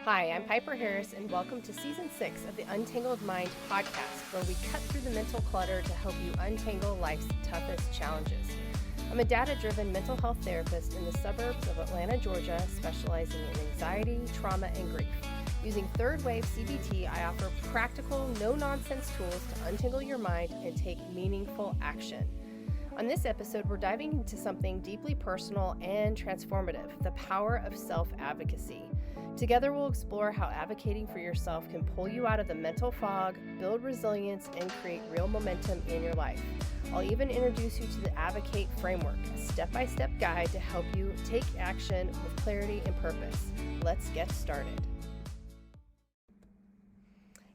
Hi, I'm Piper Harris, and welcome to Season 6 of the Untangled Mind Podcast, where we cut through the mental clutter to help you untangle life's toughest challenges. I'm a data-driven mental health therapist in the suburbs of Atlanta, Georgia, specializing in anxiety, trauma, and grief. Using Third Wave CBT, I offer practical, no-nonsense tools to untangle your mind and take meaningful action. On this episode, we're diving into something deeply personal and transformative, the power of self-advocacy. Together, we'll explore how advocating for yourself can pull you out of the mental fog, build resilience, and create real momentum in your life. I'll even introduce you to the Advocate Framework, a step-by-step guide to help you take action with clarity and purpose. Let's get started.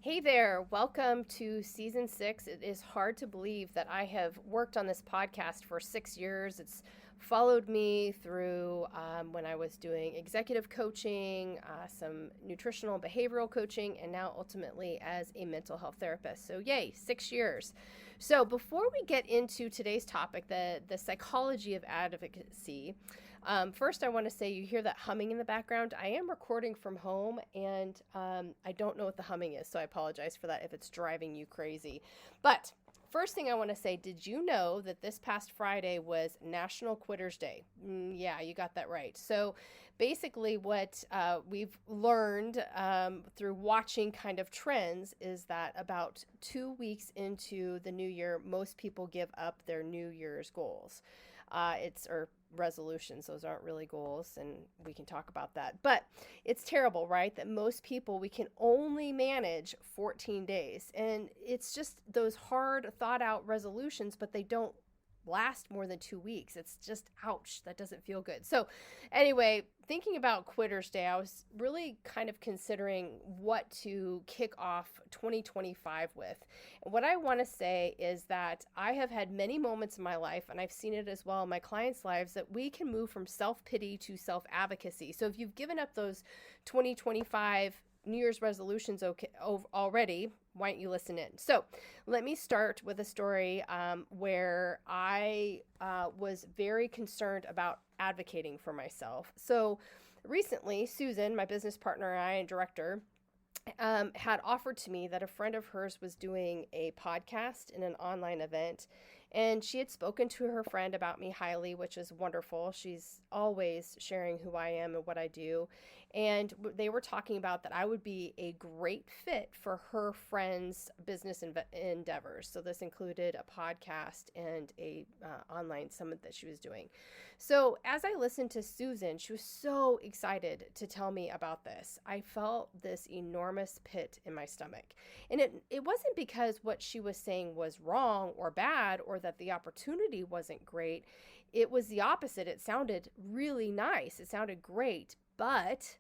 Hey there, welcome to Season 6. It is hard to believe that I have worked on this podcast for 6 years. It's followed me through when I was doing executive coaching, some nutritional behavioral coaching, and now ultimately as a mental health therapist. So yay, 6 years. So before we get into today's topic, the psychology of advocacy, first I want to say you hear that humming in the background. I am recording from home and I don't know what the humming is, so I apologize for that if it's driving you crazy. But first thing I want to say, did you know that this past Friday was National Quitters Day? Yeah, you got that right. So basically what we've learned through watching kind of trends is that about 2 weeks into the new year, most people give up their New Year's goals. Or resolutions. Those aren't really goals, and we can talk about that. But it's terrible, right? That most people, we can only manage 14 days. And it's just those hard, thought out resolutions, but they don't last more than 2 weeks. It's just, ouch, that doesn't feel good. So anyway, thinking about Quitters Day, I was really kind of considering what to kick off 2025 with. And what I want to say is that I have had many moments in my life, and I've seen it as well in my clients' lives, that we can move from self-pity to self-advocacy. So if you've given up those 2025 New Year's resolutions already, why don't you listen in? So let me start with a story where I was very concerned about advocating for myself. So recently, Susan, my business partner and director, had offered to me that a friend of hers was doing a podcast in an online event, and she had spoken to her friend about me highly, which is wonderful. She's always sharing who I am and what I do, and they were talking about that I would be a great fit for her friend's business endeavors. So this included a podcast and a online summit that she was doing. So as I listened to Susan, she was so excited to tell me about this. I felt this enormous pit in my stomach. And it wasn't because what she was saying was wrong or bad or that the opportunity wasn't great. It was the opposite. It sounded really nice. It sounded great, but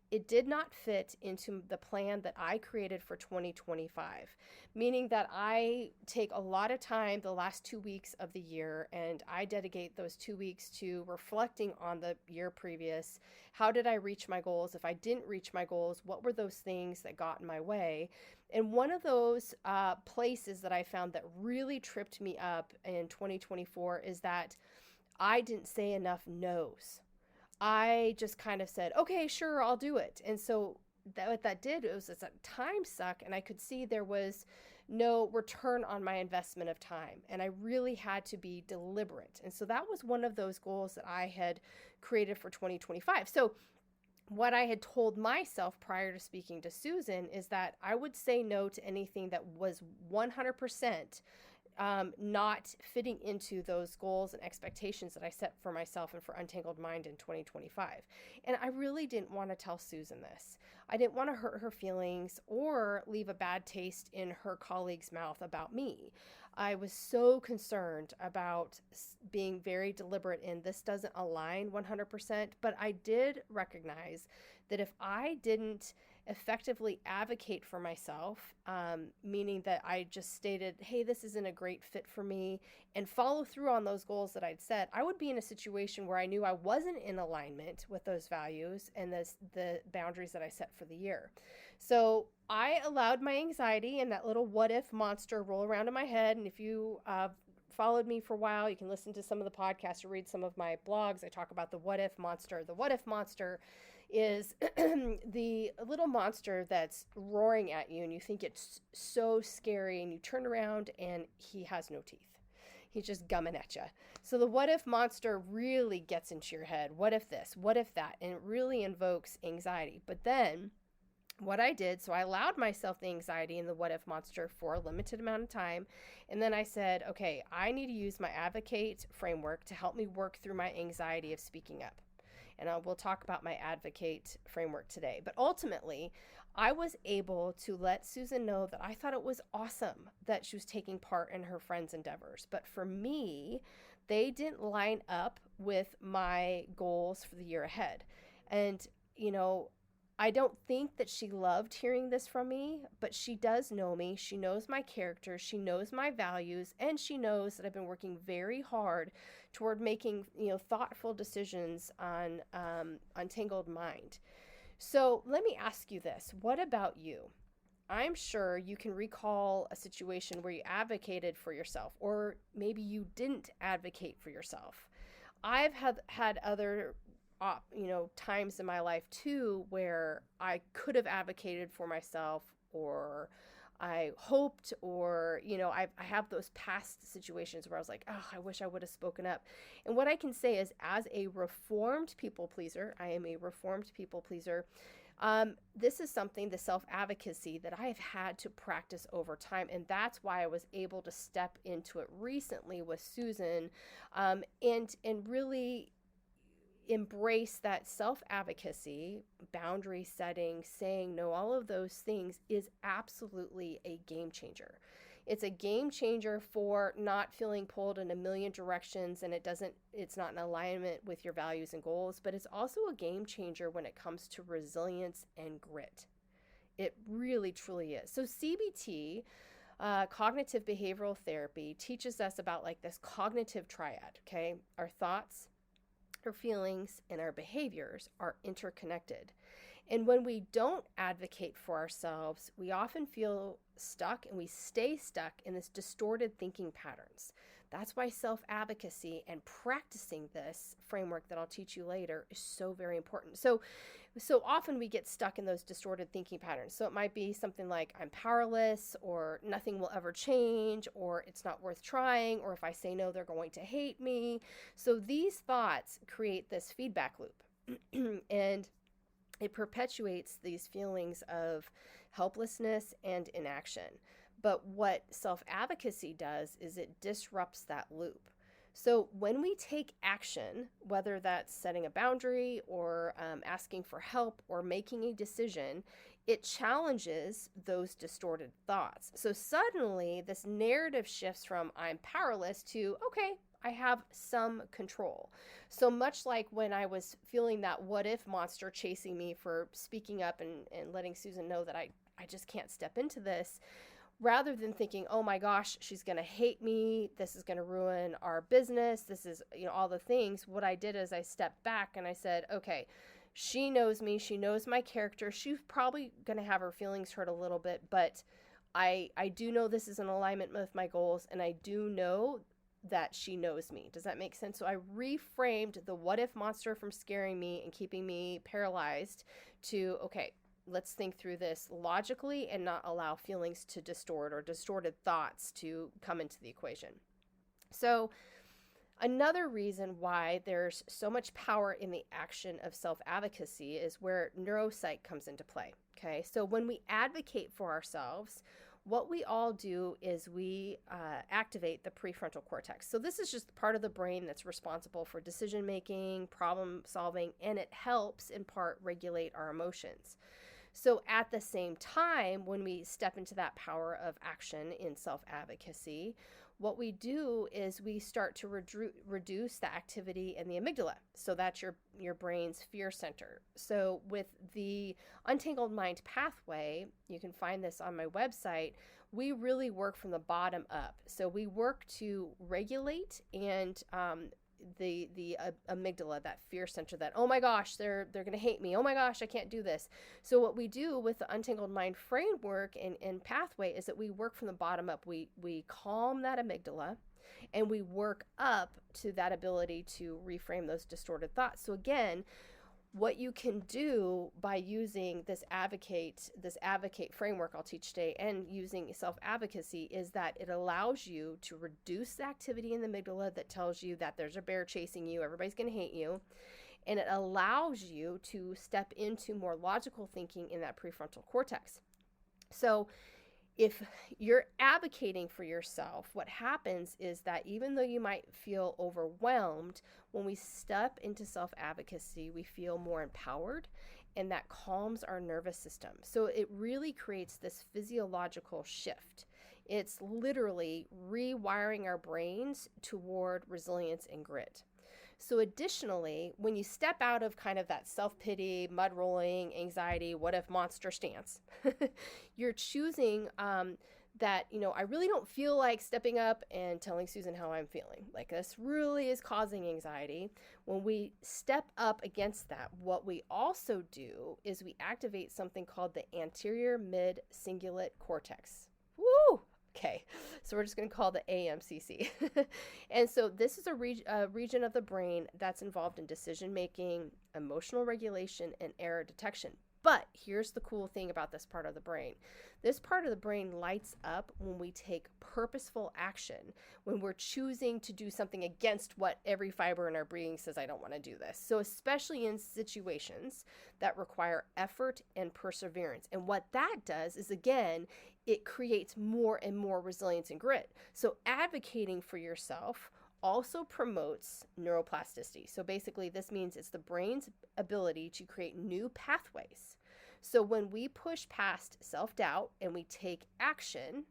it did not fit into the plan that I created for 2025, meaning that I take a lot of time the last 2 weeks of the year, and I dedicate those 2 weeks to reflecting on the year previous. How did I reach my goals? If I didn't reach my goals, what were those things that got in my way? And one of those places that I found that really tripped me up in 2024 is that I didn't say enough no's. I just kind of said, okay, sure, I'll do it. And so what that did, it was a time suck, and I could see there was no return on my investment of time. And I really had to be deliberate. And so that was one of those goals that I had created for 2025. So what I had told myself prior to speaking to Susan is that I would say no to anything that was 100% not fitting into those goals and expectations that I set for myself and for Untangled Mind in 2025. And I really didn't want to tell Susan this. I didn't want to hurt her feelings or leave a bad taste in her colleague's mouth about me. I was so concerned about being very deliberate in this doesn't align 100%, but I did recognize that if I didn't effectively advocate for myself, meaning that I just stated, hey, this isn't a great fit for me, and follow through on those goals that I'd set, I would be in a situation where I knew I wasn't in alignment with those values and the boundaries that I set for the year. So I allowed my anxiety and that little what if monster roll around in my head. And if you followed me for a while, you can listen to some of the podcasts or read some of my blogs. I talk about the what if monster. The what if monster is the little monster that's roaring at you and you think it's so scary, and you turn around and he has no teeth. He's just gumming at you. So the what if monster really gets into your head. What if this? What if that? And it really invokes anxiety. But then what I did, so I allowed myself the anxiety and the what if monster for a limited amount of time. And then I said, okay, I need to use my advocate framework to help me work through my anxiety of speaking up. And we'll talk about my advocate framework today. But ultimately, I was able to let Susan know that I thought it was awesome that she was taking part in her friends' endeavors. But for me, they didn't line up with my goals for the year ahead. And, I don't think that she loved hearing this from me, but she does know me. She knows my character. She knows my values, and she knows that I've been working very hard toward making, thoughtful decisions on Untangled Mind. So let me ask you this. What about you? I'm sure you can recall a situation where you advocated for yourself, or maybe you didn't advocate for yourself. I've had other times in my life too where I could have advocated for myself, or I hoped, or I have those past situations where I was like, oh, I wish I would have spoken up. And what I can say is, as a reformed people pleaser, I am a reformed people pleaser. This is something, the self-advocacy, that I have had to practice over time. And that's why I was able to step into it recently with Susan, and really embrace that self-advocacy, boundary setting, saying no, all of those things is absolutely a game changer. It's a game changer for not feeling pulled in a million directions, and it's not in alignment with your values and goals, but it's also a game changer when it comes to resilience and grit. It really, truly is. So CBT, cognitive behavioral therapy, teaches us about like this cognitive triad, okay? Our thoughts, our feelings, and our behaviors are interconnected. And when we don't advocate for ourselves, we often feel stuck, and we stay stuck in this distorted thinking patterns. That's why self-advocacy and practicing this framework that I'll teach you later is so very important. So often we get stuck in those distorted thinking patterns. So it might be something like, I'm powerless, or nothing will ever change, or it's not worth trying, or if I say no, they're going to hate me. So these thoughts create this feedback loop, and it perpetuates these feelings of helplessness and inaction. But what self-advocacy does is it disrupts that loop. So when we take action, whether that's setting a boundary, or asking for help, or making a decision, it challenges those distorted thoughts. So suddenly this narrative shifts from I'm powerless to, okay, I have some control. So much like when I was feeling that what if monster chasing me for speaking up and letting Susan know that I just can't step into this, rather than thinking, oh my gosh, she's going to hate me, this is going to ruin our business, this is, all the things, what I did is I stepped back and I said, okay, she knows me, she knows my character, she's probably going to have her feelings hurt a little bit, but I do know this is in alignment with my goals, and I do know that she knows me. Does that make sense? So I reframed the what if monster from scaring me and keeping me paralyzed to, okay, let's think through this logically and not allow feelings to distort, or distorted thoughts to come into the equation. So another reason why there's so much power in the action of self-advocacy is where neuropsych comes into play. Okay, so when we advocate for ourselves, what we all do is we activate the prefrontal cortex. So this is just part of the brain that's responsible for decision making, problem solving, and it helps in part regulate our emotions. So at the same time, when we step into that power of action in self-advocacy, what we do is we start to reduce the activity in the amygdala. So that's your brain's fear center. So with the Untangled Mind pathway, you can find this on my website, we really work from the bottom up. So we work to regulate and the amygdala, that fear center, that, oh my gosh, they're going to hate me. Oh my gosh, I can't do this. So what we do with the Untangled Mind framework and pathway is that we work from the bottom up. We calm that amygdala, and we work up to that ability to reframe those distorted thoughts. So again, What you can do by using this advocate framework I'll teach today and using self-advocacy is that it allows you to reduce the activity in the amygdala that tells you that there's a bear chasing you, everybody's going to hate you. And it allows you to step into more logical thinking in that prefrontal cortex. So if you're advocating for yourself, what happens is that even though you might feel overwhelmed, when we step into self-advocacy, we feel more empowered, and that calms our nervous system. So it really creates this physiological shift. It's literally rewiring our brains toward resilience and grit. So additionally, when you step out of kind of that self-pity, mud rolling, anxiety, what if monster stance, you're choosing that, I really don't feel like stepping up and telling Susan how I'm feeling. Like, this really is causing anxiety. When we step up against that, what we also do is we activate something called the anterior mid-cingulate cortex. Woo! Okay, so we're just going to call the AMCC. And so this is a region of the brain that's involved in decision making, emotional regulation, and error detection. But here's the cool thing about this part of the brain. This part of the brain lights up when we take purposeful action, when we're choosing to do something against what every fiber in our being says, I don't want to do this. So especially in situations that require effort and perseverance. And what that does is, again, it creates more and more resilience and grit. So advocating for yourself also promotes neuroplasticity. So basically this means it's the brain's ability to create new pathways. So when we push past self-doubt and we take action,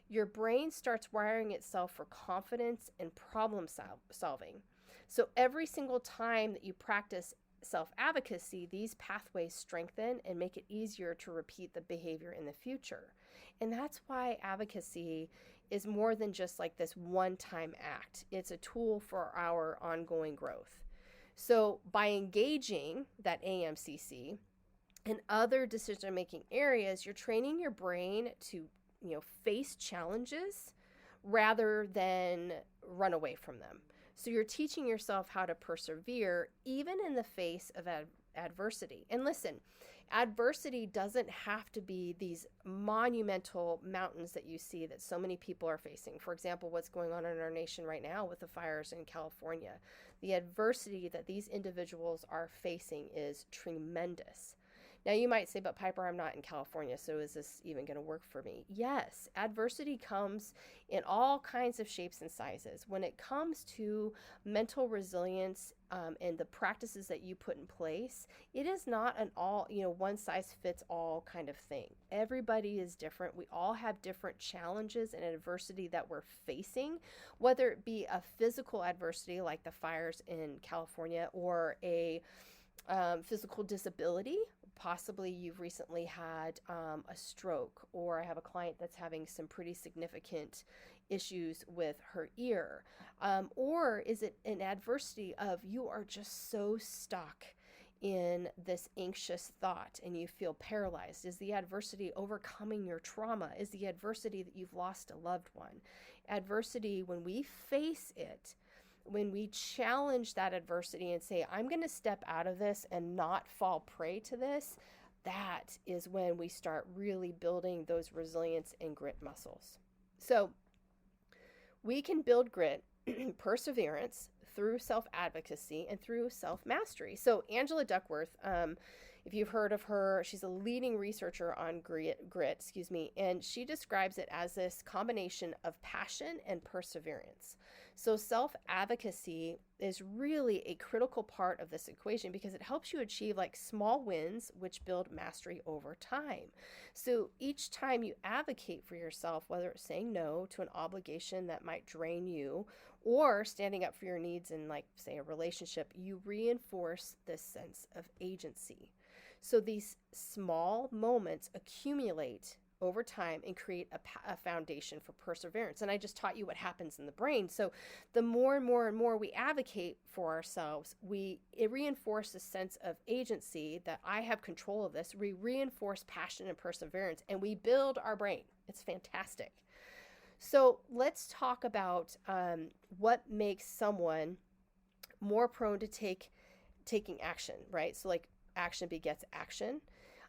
your brain starts wiring itself for confidence and problem solving. So every single time that you practice self-advocacy, these pathways strengthen and make it easier to repeat the behavior in the future. And that's why advocacy is more than just like this one-time act. It's a tool for our ongoing growth. So by engaging that AMCC and other decision-making areas, you're training your brain to, face challenges rather than run away from them. So you're teaching yourself how to persevere even in the face of adversity. And listen, adversity doesn't have to be these monumental mountains that you see that so many people are facing. For example, what's going on in our nation right now with the fires in California. The adversity that these individuals are facing is tremendous. Now you might say, but Piper, I'm not in California, so is this even going to work for me? Yes, adversity comes in all kinds of shapes and sizes. When it comes to mental resilience and the practices that you put in place, it is not an all, one size fits all kind of thing. Everybody is different. We all have different challenges and adversity that we're facing, whether it be a physical adversity like the fires in California or a physical disability. Possibly you've recently had a stroke, or I have a client that's having some pretty significant issues with her ear. Or is it an adversity of you are just so stuck in this anxious thought and you feel paralyzed? Is the adversity overcoming your trauma? Is the adversity that you've lost a loved one? Adversity, when we face it, when we challenge that adversity and say, I'm going to step out of this and not fall prey to this, that is when we start really building those resilience and grit muscles. So we can build grit, perseverance through self-advocacy and through self-mastery. So Angela Duckworth, if you've heard of her, she's a leading researcher on grit, and she describes it as this combination of passion and perseverance. So self-advocacy is really a critical part of this equation because it helps you achieve like small wins, which build mastery over time. So each time you advocate for yourself, whether it's saying no to an obligation that might drain you or standing up for your needs in, like, say, a relationship, you reinforce this sense of agency. So these small moments accumulate over time and create a foundation for perseverance. And I just taught you what happens in the brain. So the more and more and more we advocate for ourselves, it reinforces a sense of agency that I have control of this. We reinforce passion and perseverance, and we build our brain. It's fantastic. So let's talk about what makes someone more prone to take taking action, right? So like action begets action.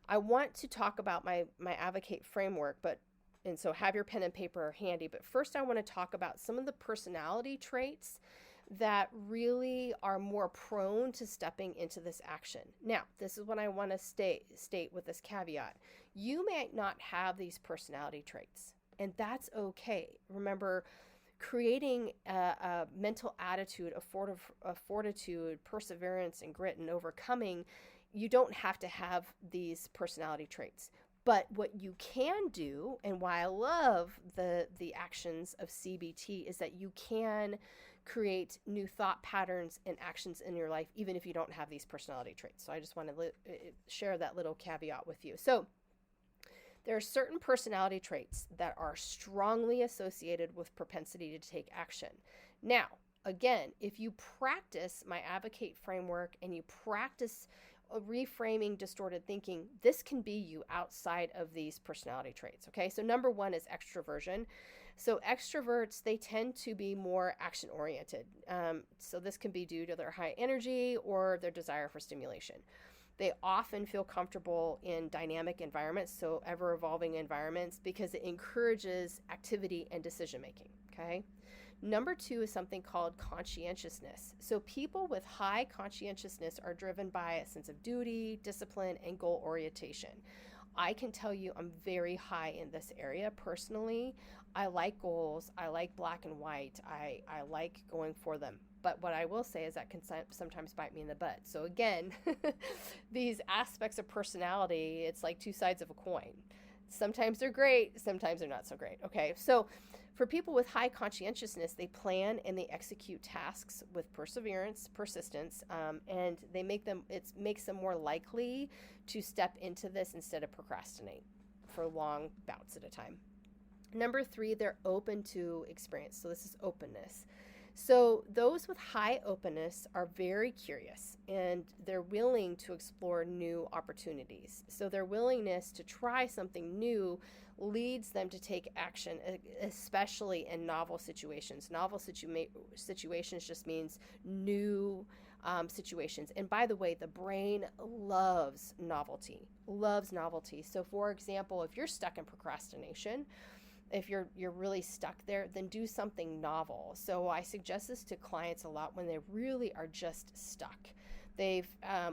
I want to talk about my advocate framework, and so have your pen and paper handy. But first I want to talk about some of the personality traits that really are more prone to stepping into this action. Now, this is what I want to state with this caveat. You may not have these personality traits, and that's okay. Remember, creating a mental attitude of fortitude, perseverance, and grit, and overcoming, you don't have to have these personality traits. But what you can do, and why I love the actions of CBT, is that you can create new thought patterns and actions in your life, even if you don't have these personality traits. So I just want to share that little caveat with you. So there are certain personality traits that are strongly associated with propensity to take action. Now, again, if you practice my advocate framework and you practice reframing distorted thinking, this can be you outside of these personality traits. Okay, so number one is extroversion. So extroverts, they tend to be more action oriented. So this can be due to their high energy or their desire for stimulation. They often feel comfortable in dynamic environments, so ever evolving environments, because it encourages activity and decision making. Okay. Number two is something called conscientiousness. So people with high conscientiousness are driven by a sense of duty, discipline, and goal orientation. I can tell you I'm very high in this area personally. I like goals. I like black and white. I like going for them. But what I will say is that can sometimes bite me in the butt. So again, these aspects of personality, it's like two sides of a coin. Sometimes they're great, sometimes they're not so great. Okay, so for people with high conscientiousness, they plan and they execute tasks with perseverance, persistence, and it makes them more likely to step into this instead of procrastinate for long bouts at a time. Number three, they're open to experience. So this is openness. So those with high openness are very curious and they're willing to explore new opportunities. So their willingness to try something new leads them to take action, especially in novel situations. Novel situations just means new situations. And by the way, the brain loves novelty. So for example, if you're stuck in procrastination, if you're really stuck there, then do something novel. So I suggest this to clients a lot when they really are just stuck.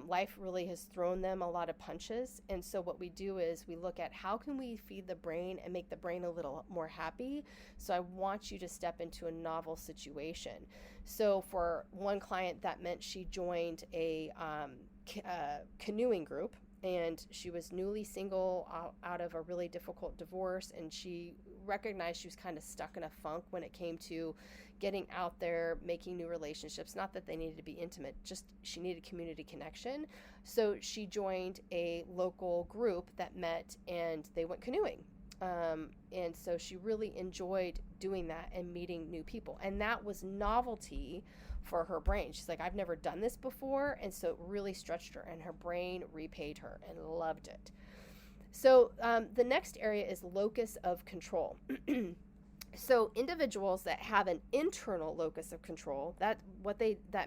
Life really has thrown them a lot of punches. And so what we do is we look at how can we feed the brain and make the brain a little more happy. So I want you to step into a novel situation. So for one client, that meant she joined a canoeing group. And she was newly single out of a really difficult divorce, and she recognized she was kind of stuck in a funk when it came to getting out there, making new relationships. Not that they needed to be intimate, just she needed community connection. So she joined a local group that met and they went canoeing. And so she really enjoyed doing that and meeting new people. And that was novelty for her brain. She's like, I've never done this before. And so it really stretched her, and her brain repaid her and loved it. So the next area is locus of control. So individuals that have an internal locus of control, that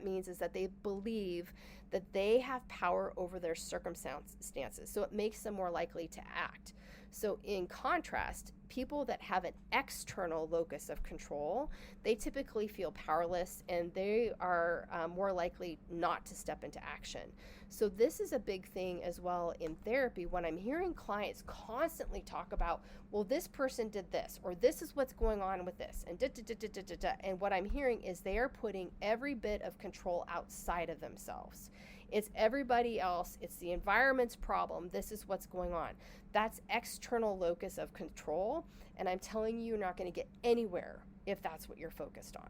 means is that they believe that they have power over their circumstances. So it makes them more likely to act. So in contrast, people that have an external locus of control, they typically feel powerless and they are more likely not to step into action. So this is a big thing as well in therapy when I'm hearing clients constantly talk about, well, this person did this, or this is what's going on with this, and and what I'm hearing is they are putting every bit of control outside of themselves. It's everybody else. It's the environment's problem. This is what's going on. That's external locus of control. And I'm telling you, you're not going to get anywhere if that's what you're focused on.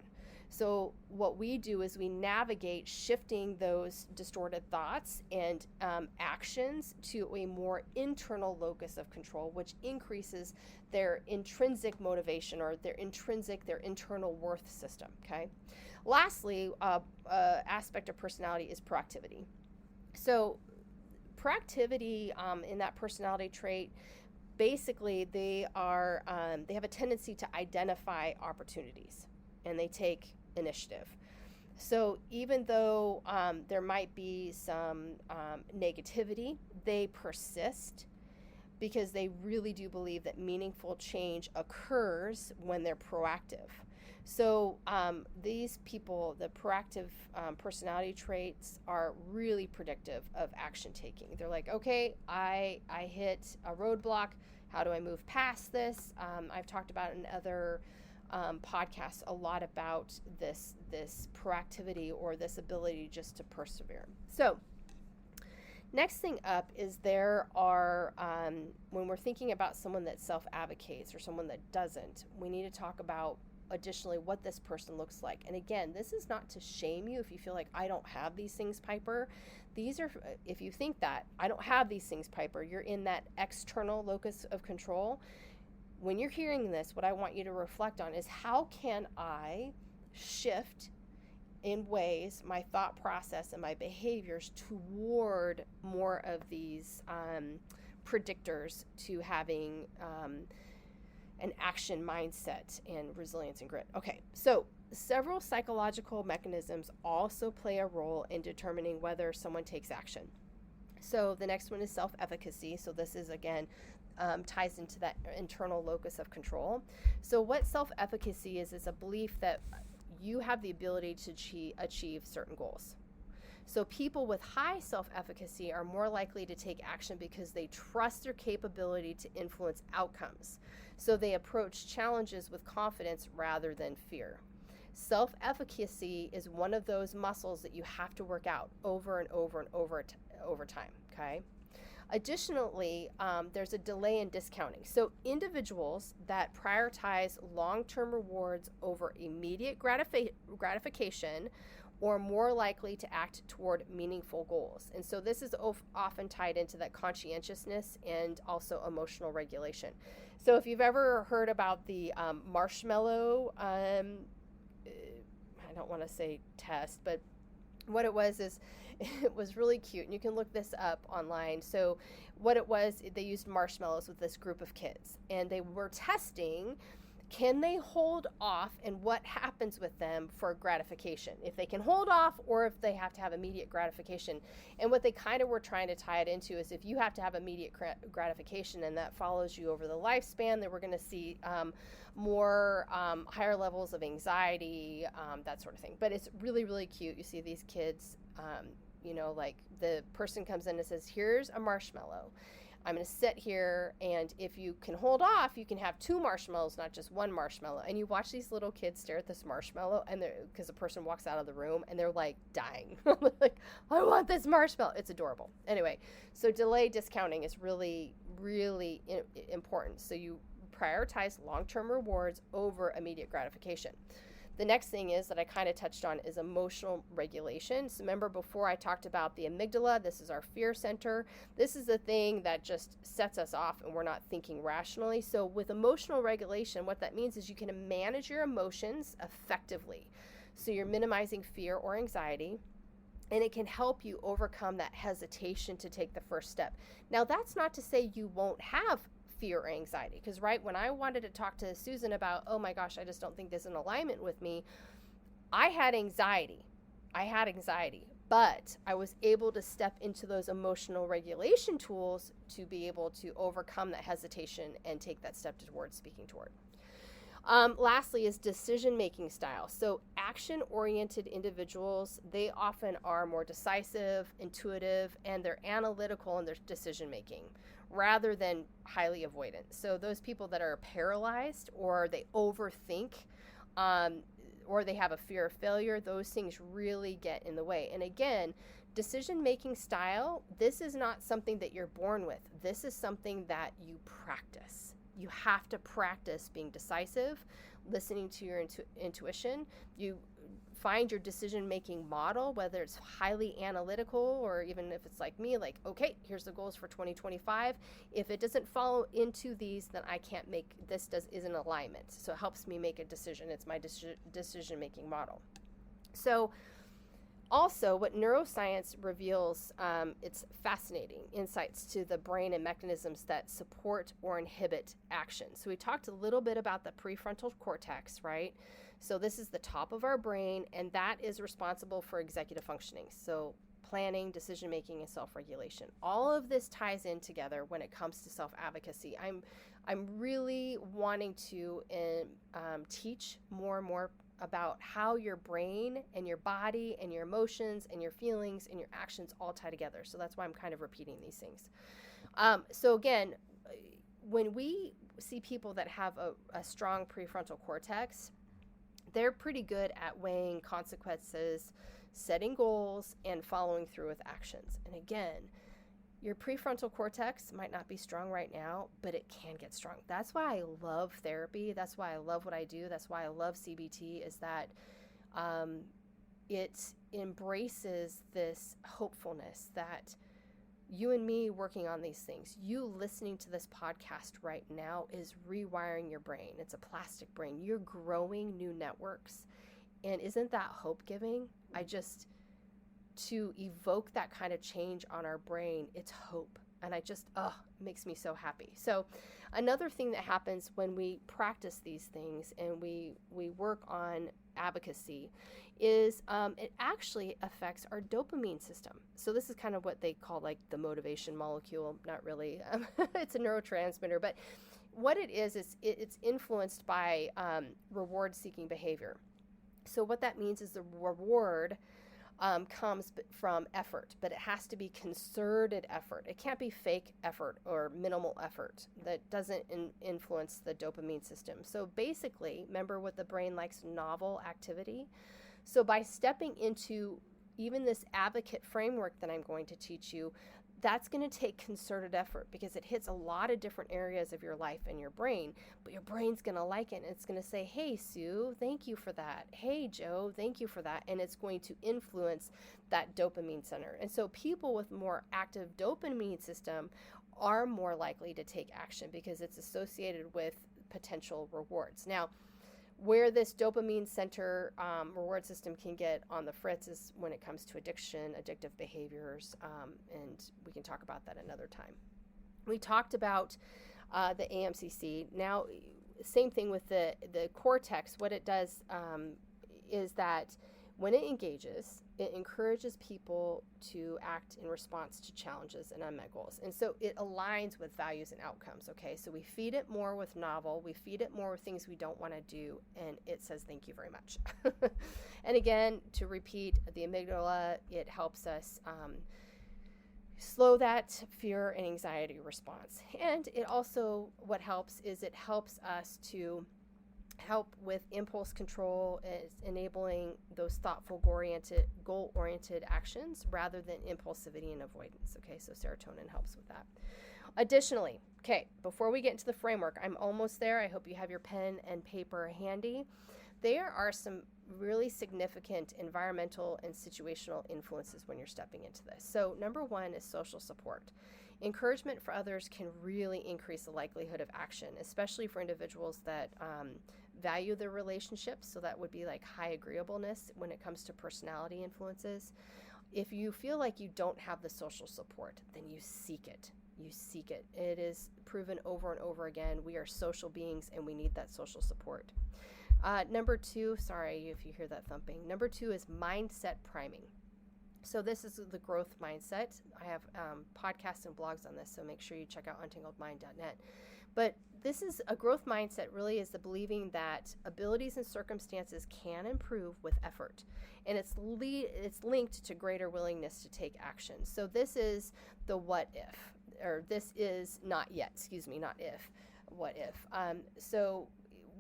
So what we do is we navigate shifting those distorted thoughts and actions to a more internal locus of control, which increases their intrinsic motivation or their internal worth system. Okay. Lastly, aspect of personality is proactivity. So proactivity in that personality trait, basically they have a tendency to identify opportunities and they take initiative. So even though there might be some negativity, they persist because they really do believe that meaningful change occurs when they're proactive. So these people, the proactive personality traits are really predictive of action taking. They're like, okay, I hit a roadblock. How do I move past this? I've talked about in other podcasts a lot about this proactivity, or this ability just to persevere. So next thing up is there are, when we're thinking about someone that self-advocates or someone that doesn't, we need to talk about additionally what this person looks like. And again, this is not to shame you if you feel like, I don't have these things, Piper. These are, if you think that, I don't have these things, Piper, you're in that external locus of control. When you're hearing this, what I want you to reflect on is, how can I shift in ways my thought process and my behaviors toward more of these predictors to having an action mindset and resilience and grit. Okay, so several psychological mechanisms also play a role in determining whether someone takes action. So the next one is self-efficacy. So this is, again, ties into that internal locus of control. So what self-efficacy is a belief that you have the ability to achieve certain goals. So people with high self-efficacy are more likely to take action because they trust their capability to influence outcomes. So they approach challenges with confidence rather than fear. Self-efficacy is one of those muscles that you have to work out over and over and over time, okay? Additionally, there's a delay in discounting. So individuals that prioritize long-term rewards over immediate gratification or more likely to act toward meaningful goals. And so this is often tied into that conscientiousness and also emotional regulation. So if you've ever heard about the marshmallow, I don't want to say test, but what it was is, it was really cute, and you can look this up online. So what it was, they used marshmallows with this group of kids, and they were testing, can they hold off, and what happens with them for gratification, if they can hold off or if they have to have immediate gratification. And what they kind of were trying to tie it into is, if you have to have immediate gratification and that follows you over the lifespan, then we're going to see more higher levels of anxiety, that sort of thing. But it's really, really cute. You see these kids, like the person comes in and says, here's a marshmallow. I'm going to sit here, and if you can hold off, you can have 2 marshmallows, not just 1 marshmallow. And you watch these little kids stare at this marshmallow, and because the person walks out of the room, and they're like dying. Like, I want this marshmallow. It's adorable. Anyway, so delay discounting is really, really important. So you prioritize long-term rewards over immediate gratification. The next thing is that I kind of touched on is emotional regulation. So remember before I talked about the amygdala, this is our fear center. This is the thing that just sets us off and we're not thinking rationally. So with emotional regulation, what that means is you can manage your emotions effectively. So you're minimizing fear or anxiety, and it can help you overcome that hesitation to take the first step. Now, that's not to say you won't have fear or anxiety, because when I wanted to talk to Susan about, oh my gosh, I just don't think this is in alignment with me, I had anxiety, but I was able to step into those emotional regulation tools to be able to overcome that hesitation and take that step towards speaking toward. Lastly is decision-making style. So action-oriented individuals, they often are more decisive, intuitive, and they're analytical in their decision-making rather than highly avoidant. So those people that are paralyzed, or they overthink, or they have a fear of failure, those things really get in the way. And again, decision-making style, this is not something that you're born with. This is something that you practice. You have to practice being decisive, listening to your intuition. You find your decision-making model, whether it's highly analytical or even if it's like me, like, okay, here's the goals for 2025. If it doesn't follow into these, then I can't make, isn't alignment. So it helps me make a decision. It's my decision-making model. So Also, what neuroscience reveals, it's fascinating insights to the brain and mechanisms that support or inhibit action. So we talked a little bit about the prefrontal cortex, right? So this is the top of our brain, and that is responsible for executive functioning. So planning, decision-making, and self-regulation. All of this ties in together when it comes to self-advocacy. I'm really wanting to teach more and more about how your brain and your body and your emotions and your feelings and your actions all tie together. So that's why I'm kind of repeating these things. So again, when we see people that have a strong prefrontal cortex, they're pretty good at weighing consequences, setting goals, and following through with actions. And again, your prefrontal cortex might not be strong right now, but it can get strong. That's why I love therapy. That's why I love what I do. That's why I love CBT, is that it embraces this hopefulness that you and me working on these things, you listening to this podcast right now is rewiring your brain. It's a plastic brain. You're growing new networks. And isn't that hope-giving? To evoke that kind of change on our brain, it's hope. And it makes me so happy. So another thing that happens when we practice these things and we work on advocacy is it actually affects our dopamine system. So this is kind of what they call like the motivation molecule. Not really. It's a neurotransmitter. But what it is it's influenced by reward-seeking behavior. So what that means is the reward comes from effort, but it has to be concerted effort. It can't be fake effort or minimal effort that doesn't influence the dopamine system. So basically, remember what the brain likes, novel activity. So by stepping into even this advocate framework that I'm going to teach you, that's going to take concerted effort because it hits a lot of different areas of your life and your brain, but your brain's going to like it. And it's going to say, hey, Sue, thank you for that. Hey, Joe, thank you for that. And it's going to influence that dopamine center. And so people with more active dopamine system are more likely to take action because it's associated with potential rewards. Now, where this dopamine center reward system can get on the fritz is when it comes to addiction, addictive behaviors, and we can talk about that another time. We talked about the AMCC. Now, same thing with the cortex. What it does is that when it engages, it encourages people to act in response to challenges and unmet goals. And so it aligns with values and outcomes, okay? So we feed it more with novel, we feed it more with things we don't want to do, and it says thank you very much. And again, to repeat, the amygdala, it helps us slow that fear and anxiety response. And it also, what helps is it helps us to help with impulse control, is enabling those thoughtful, goal-oriented actions rather than impulsivity and avoidance. Okay, so serotonin helps with that. Additionally, okay, before we get into the framework, I'm almost there. I hope you have your pen and paper handy. There are some really significant environmental and situational influences when you're stepping into this. So number one is social support. Encouragement for others can really increase the likelihood of action, especially for individuals that value their relationships. So that would be like high agreeableness when it comes to personality influences. If you feel like you don't have the social support, then you seek it. You seek it. It is proven over and over again. We are social beings and we need that social support. Number two, sorry if you hear that thumping. Number two is mindset priming. So this is the growth mindset. I have podcasts and blogs on this, so make sure you check out untangledmind.net. But this is a growth mindset, really is the believing that abilities and circumstances can improve with effort. And it's linked to greater willingness to take action. So this is the what if, or this is not yet, not if, what if. So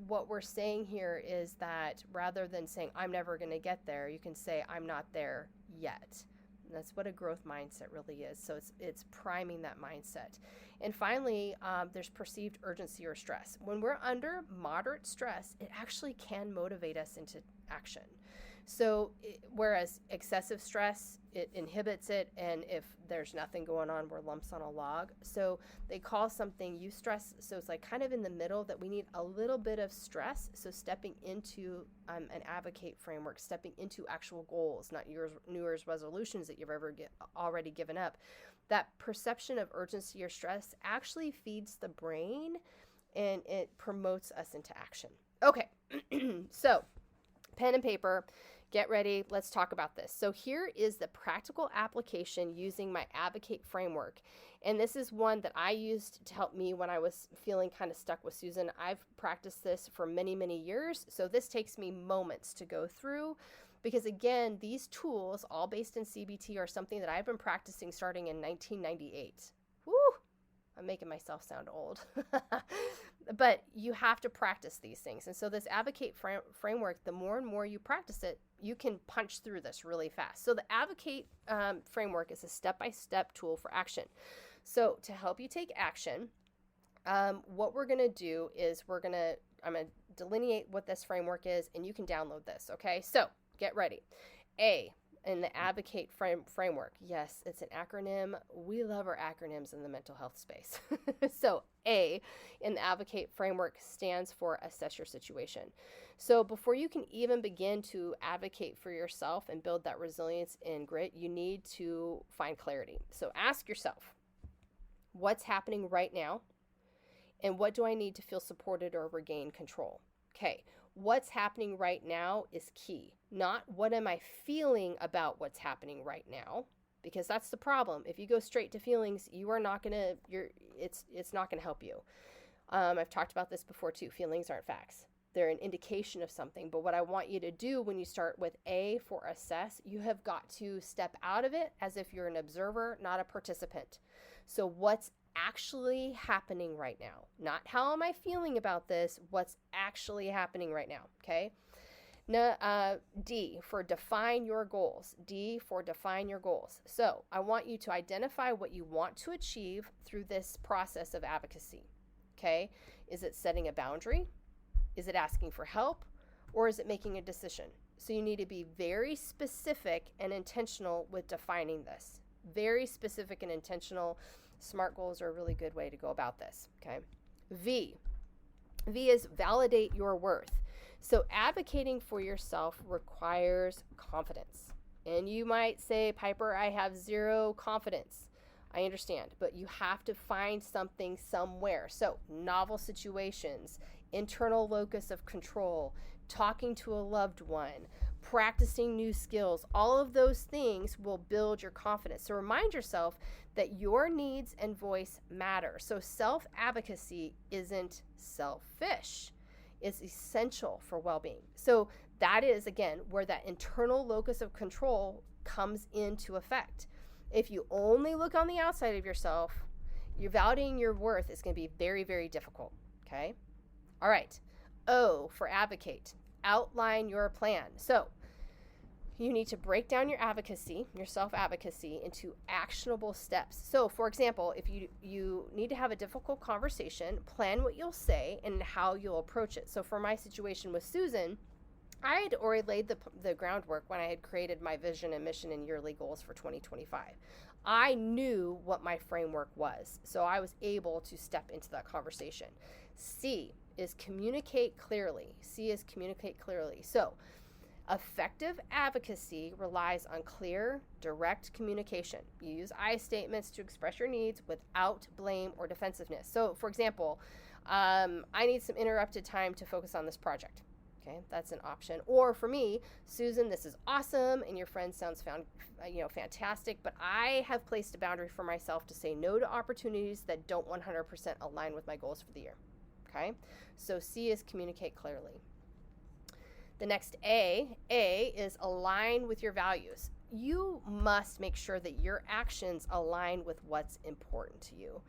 what we're saying here is that rather than saying, I'm never going to get there, you can say, I'm not there yet. And that's what a growth mindset really is. So it's priming that mindset. And finally, there's perceived urgency or stress. When we're under moderate stress, it actually can motivate us into action. So whereas excessive stress, it inhibits it, and if there's nothing going on, we're lumps on a log. So they call something eustress. So it's like kind of in the middle, that we need a little bit of stress. So stepping into an advocate framework, stepping into actual goals, not your New Year's resolutions that you've already given up. That perception of urgency or stress actually feeds the brain, and it promotes us into action. Okay, so pen and paper, get ready. Let's talk about this. So here is the practical application using my advocate framework. And this is one that I used to help me when I was feeling kind of stuck with Susan. I've practiced this for many, many years. So this takes me moments to go through, because again, these tools, all based in CBT, are something that I've been practicing starting in 1998. Woo! I'm making myself sound old. But you have to practice these things. And so this advocate framework, the more and more you practice it, you can punch through this really fast. So the advocate framework is a step-by-step tool for action. So to help you take action, what we're going to do is I'm going to delineate what this framework is, and you can download this, okay? So get ready. A, in the advocate framework. Yes, it's an acronym. We love our acronyms in the mental health space. So A in the advocate framework stands for assess your situation. So before you can even begin to advocate for yourself and build that resilience and grit, you need to find clarity. So ask yourself, what's happening right now? And what do I need to feel supported or regain control? Okay. What's happening right now is key. Not what am I feeling about what's happening right now, because that's the problem. If you go straight to feelings, it's not gonna help you. I've talked about this before too. Feelings aren't facts. They're an indication of something. But what I want you to do when you start with A for assess, you have got to step out of it as if you're an observer, not a participant. So what's actually happening right now? Not how am I feeling about this, what's actually happening right now, okay? Now, D for define your goals. D for define your goals. So I want you to identify what you want to achieve through this process of advocacy, okay? Is it setting a boundary? Is it asking for help? Or is it making a decision? So you need to be very specific and intentional with defining this. Very specific and intentional. SMART goals are a really good way to go about this, okay? V is validate your worth. So advocating for yourself requires confidence. And you might say, Piper, I have zero confidence. I understand, but you have to find something somewhere. So novel situations, internal locus of control, talking to a loved one, practicing new skills, all of those things will build your confidence. So remind yourself that your needs and voice matter. So self-advocacy isn't selfish. It's essential for well-being. So that is, again, where that internal locus of control comes into effect. If you only look on the outside of yourself, you're validating your worth is going to be very, very difficult, okay? All right. O for advocate. Outline your plan. So you need to break down your advocacy, your self-advocacy, into actionable steps. So, for example, if you need to have a difficult conversation, plan what you'll say and how you'll approach it. So for my situation with Susan, I had already laid the groundwork when I had created my vision and mission and yearly goals for 2025. I knew what my framework was, so I was able to step into that conversation. C is communicate clearly. C is communicate clearly. So effective advocacy relies on clear, direct communication. You use I statements to express your needs without blame or defensiveness. So, for example, I need some interrupted time to focus on this project. Okay, that's an option. Or for me, Susan, this is awesome, and your friend sounds fantastic, but I have placed a boundary for myself to say no to opportunities that don't 100% align with my goals for the year. Okay, so C is communicate clearly. The next A is align with your values. You must make sure that your actions align with what's important to you.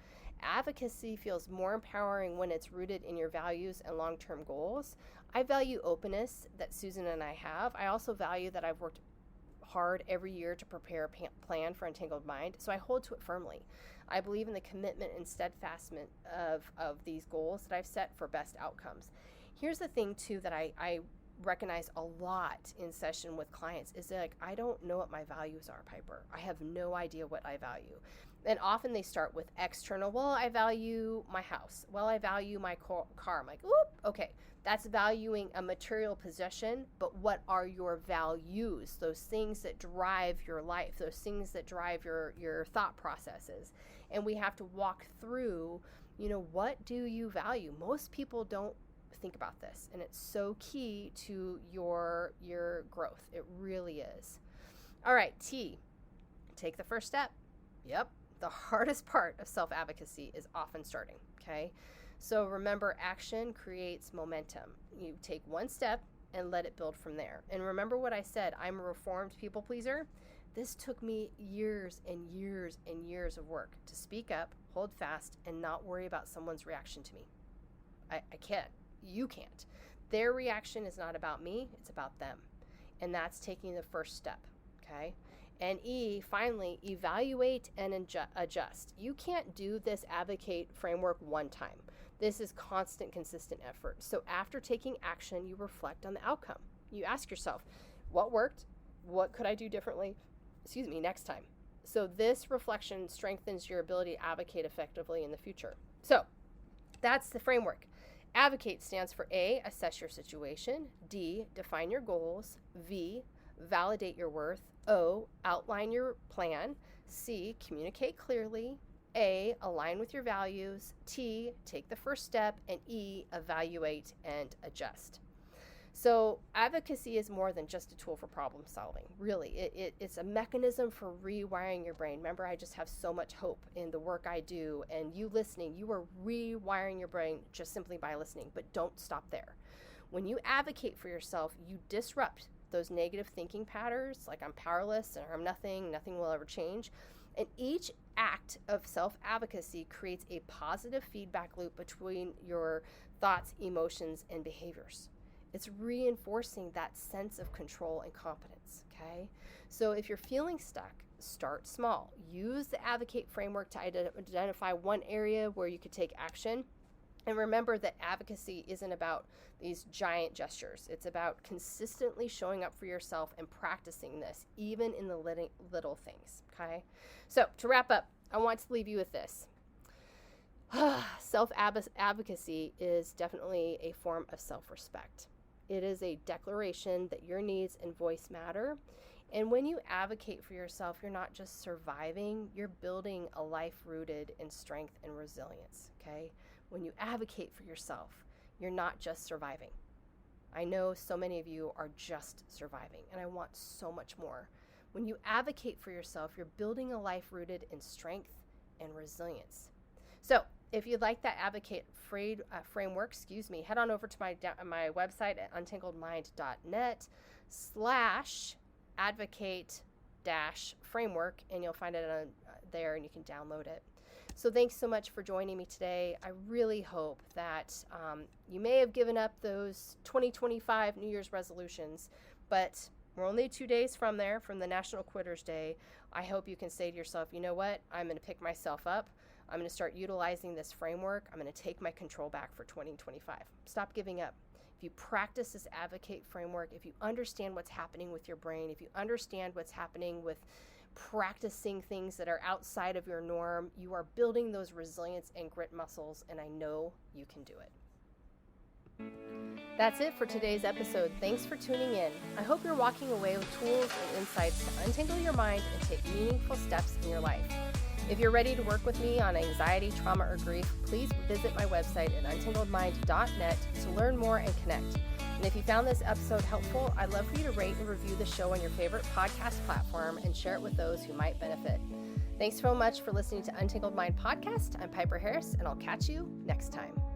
Advocacy feels more empowering when it's rooted in your values and long-term goals. I value openness that Susan and I have. I also value that I've worked hard every year to prepare a plan for Untangled Mind, so I hold to it firmly. I believe in the commitment and steadfastness of these goals that I've set for best outcomes. Here's the thing, too, that I recognize a lot in session with clients is like, I don't know what my values are, Piper. I have no idea what I value. And often they start with external. Well, I value my house. Well, I value my car. I'm like, oop, okay. That's valuing a material possession, but what are your values? Those things that drive your life, those things that drive your thought processes. And we have to walk through, what do you value? Most people don't think about this, and it's so key to your growth. It really is. All right, T, take the first step. Yep, the hardest part of self-advocacy is often starting, okay? So remember, action creates momentum. You take one step and let it build from there. And remember what I said, I'm a reformed people pleaser. This took me years and years and years of work to speak up, hold fast, and not worry about someone's reaction to me. I can't. You can't. Their reaction is not about me, it's about them. And that's taking the first step, okay? And E, finally, evaluate and adjust. You can't do this advocate framework one time. This is constant, consistent effort. So after taking action, you reflect on the outcome. You ask yourself, what worked? What could I do differently? Next time. So this reflection strengthens your ability to advocate effectively in the future. So that's the framework. Advocate stands for A, assess your situation. D, define your goals. V, validate your worth. O, outline your plan. C, communicate clearly. A, align with your values. T, take the first step. And E, evaluate and adjust. So advocacy is more than just a tool for problem solving. Really, it's a mechanism for rewiring your brain. Remember, I just have so much hope in the work I do, and you listening, you are rewiring your brain just simply by listening, but don't stop there. When you advocate for yourself, you disrupt those negative thinking patterns, like I'm powerless and I'm nothing will ever change. And each act of self-advocacy creates a positive feedback loop between your thoughts, emotions, and behaviors. It's reinforcing that sense of control and competence, okay? So if you're feeling stuck, start small. Use the advocate framework to identify one area where you could take action. And remember that advocacy isn't about these giant gestures. It's about consistently showing up for yourself and practicing this, even in the little things, okay? So to wrap up, I want to leave you with this. Self-advocacy is definitely a form of self-respect. It is a declaration that your needs and voice matter. And when you advocate for yourself, you're not just surviving, you're building a life rooted in strength and resilience, okay? When you advocate for yourself, you're not just surviving. I know so many of you are just surviving, and I want so much more. When you advocate for yourself, you're building a life rooted in strength and resilience. So if you'd like that advocate framework, head on over to my website at untangledmind.net/advocate-framework, and you'll find it there, and you can download it. So thanks so much for joining me today. I really hope that you may have given up those 2025 New Year's resolutions, but we're only 2 days from the National Quitters Day. I hope you can say to yourself, you know what, I'm going to pick myself up. I'm going to start utilizing this framework. I'm going to take my control back for 2025. Stop giving up. If you practice this advocate framework, if you understand what's happening with your brain, if you understand what's happening with practicing things that are outside of your norm, you are building those resilience and grit muscles, and I know you can do it. That's it for today's episode. Thanks for tuning in. I hope you're walking away with tools and insights to untangle your mind and take meaningful steps in your life. If you're ready to work with me on anxiety, trauma, or grief, please visit my website at untangledmind.net to learn more and connect. And if you found this episode helpful, I'd love for you to rate and review the show on your favorite podcast platform and share it with those who might benefit. Thanks so much for listening to Untangled Mind Podcast. I'm Piper Harris, and I'll catch you next time.